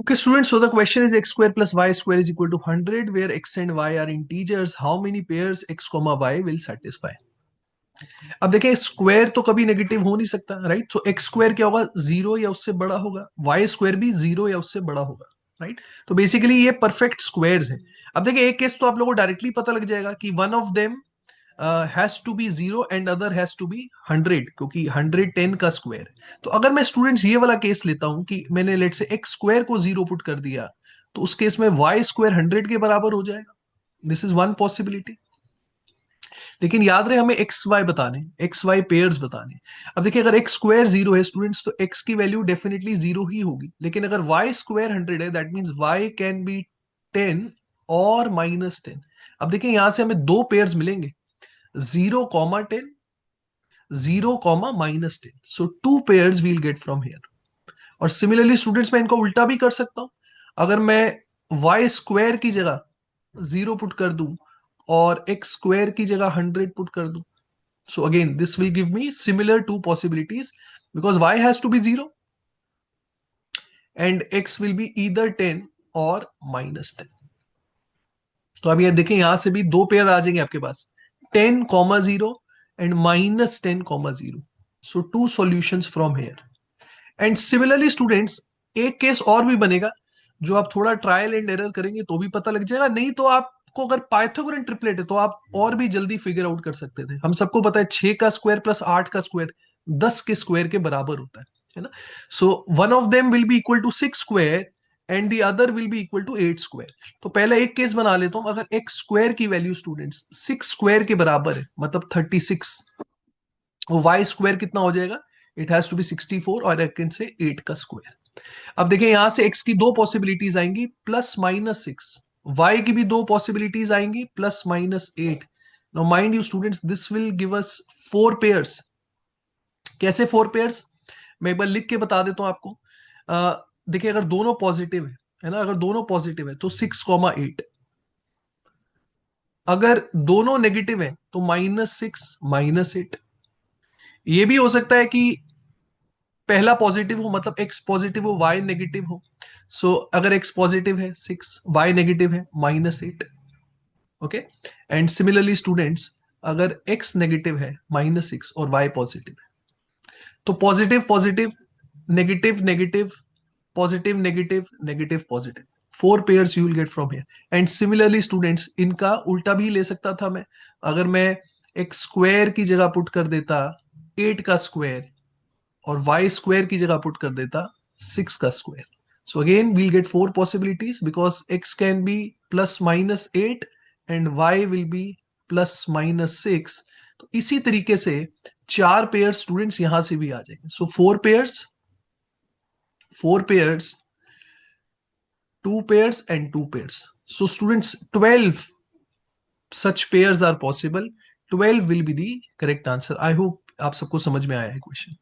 Okay, students, so the question is x square plus y square is equal to 100, where x and y are integers. How many pairs x comma y will satisfy? अब देखिए, square तो कभी negative हो नहीं सकता, right? तो x square क्या होगा? जीरो या उससे बड़ा होगा। वाई स्क्वायर भी जीरो या उससे बड़ा होगा, राइट? तो बेसिकली ये परफेक्ट स्क्वायर्स है। अब देखिए, एक केस तो आप लोगों को डायरेक्टली पता लग जाएगा कि one of them has to be zero and other has to be 100, क्योंकि 110 का स्क्वायर है। तो अगर मैं स्टूडेंट्स ये वाला केस लेता हूं कि मैंने लेट से एक्स स्क्वायर को जीरो पुट कर दिया, तो उस केस में वाई स्क्वायर 100 के बराबर हो जाएगा। This is one possibility. लेकिन याद रहे, हमें एक्स वाई बताने, एक्स वाई पेयर्स बताने। अब देखिए, अगर एक्स स्क्वायर जीरो है स्टूडेंट्स, तो एक्स की वैल्यू डेफिनेटली जीरो ही होगी। लेकिन अगर वाई स्क्वायर 100 है, that means y can be 10 और -10। अब देखिए, यहां से हमें दो पेयर्स मिलेंगे, 0, 10, 0, -10। So two pairs will get from here. और सिमिलरली स्टूडेंट्स, मैं इनको उल्टा भी कर सकता हूं। अगर मैं वाई स्क्वायर की जगह जीरो पुट कर दूं और एक्स स्क्वायर की जगह 100 पुट कर दूं, so again this will give me similar two possibilities, because y has to be 0 and x will be either 10 और -10। तो अब ये देखें, यहां से भी दो पेयर आ जाएंगे आपके पास, 10, 0 and -10, 0। So two solutions from here. And similarly students, एक केस और भी बनेगा, जो आप थोड़ा ट्रायल एंड एरर करेंगे तो भी पता लग जाएगा। नहीं तो आपको अगर पाइथागोरन ट्रिपलेट है तो आप और भी जल्दी फिगर आउट कर सकते थे। हम सबको पता है 6 का स्क्वायर प्लस 8 का स्क्वायर 10 के स्क्वायर के बराबर होता है ना? So one of them will be equal to 6 square and the other will be equal to 8 square. तो पहले एक केस बना लेता हूं। अगर एक्स स्क्वायर की वैल्यू स्टूडेंट्स 6 स्क्वायर के बराबर है, मतलब 36, वाई स्क्वायर कितना हो जाएगा? इट हैज टू बी 64, और एक से 8 का स्क्वायर। अब देखिए, यहां से x की दो पॉसिबिलिटीज आएंगी, +-6। y की भी दो पॉसिबिलिटीज आएंगी, +-8। Now mind you students, this will give us 4 pairs. कैसे 4 पेयर्स? मैं एक बार लिख के बता देता हूं आपको। देखिए, अगर दोनों पॉजिटिव है ना, अगर दोनों पॉजिटिव है तो 6, 8। अगर दोनों नेगेटिव है तो -6, -8। ये भी हो सकता है कि पहला पॉजिटिव हो, मतलब एक्स पॉजिटिव हो, वाई नेगेटिव हो। सो अगर एक्स पॉजिटिव है 6, वाई नेगेटिव है -8। ओके। एंड सिमिलरली स्टूडेंट्स, अगर एक्स नेगेटिव है -6 और वाई पॉजिटिव है, तो positive positive, negative negative, positive negative, negative positive, 4 pairs you will get from here. And similarly students, इनका उल्टा भी ले सकता था मैं। अगर मैं एक्स स्क्वायर की जगह पुट कर देता 8 का स्क्वायर, और वाई स्क्वायर की जगह पुट कर देता 6 का square. So again will get 4 possibilities, because x can be +-8 and y will be +-6। तो इसी तरीके से 4 पेयर्स स्टूडेंट्स यहां से भी आ जाएंगे। सो 4 pairs, 2 pairs and 2 pairs. So students, 12 such pairs are possible. 12 will be the correct answer. I hope आप सबको समझ में आया है क्वेश्चन।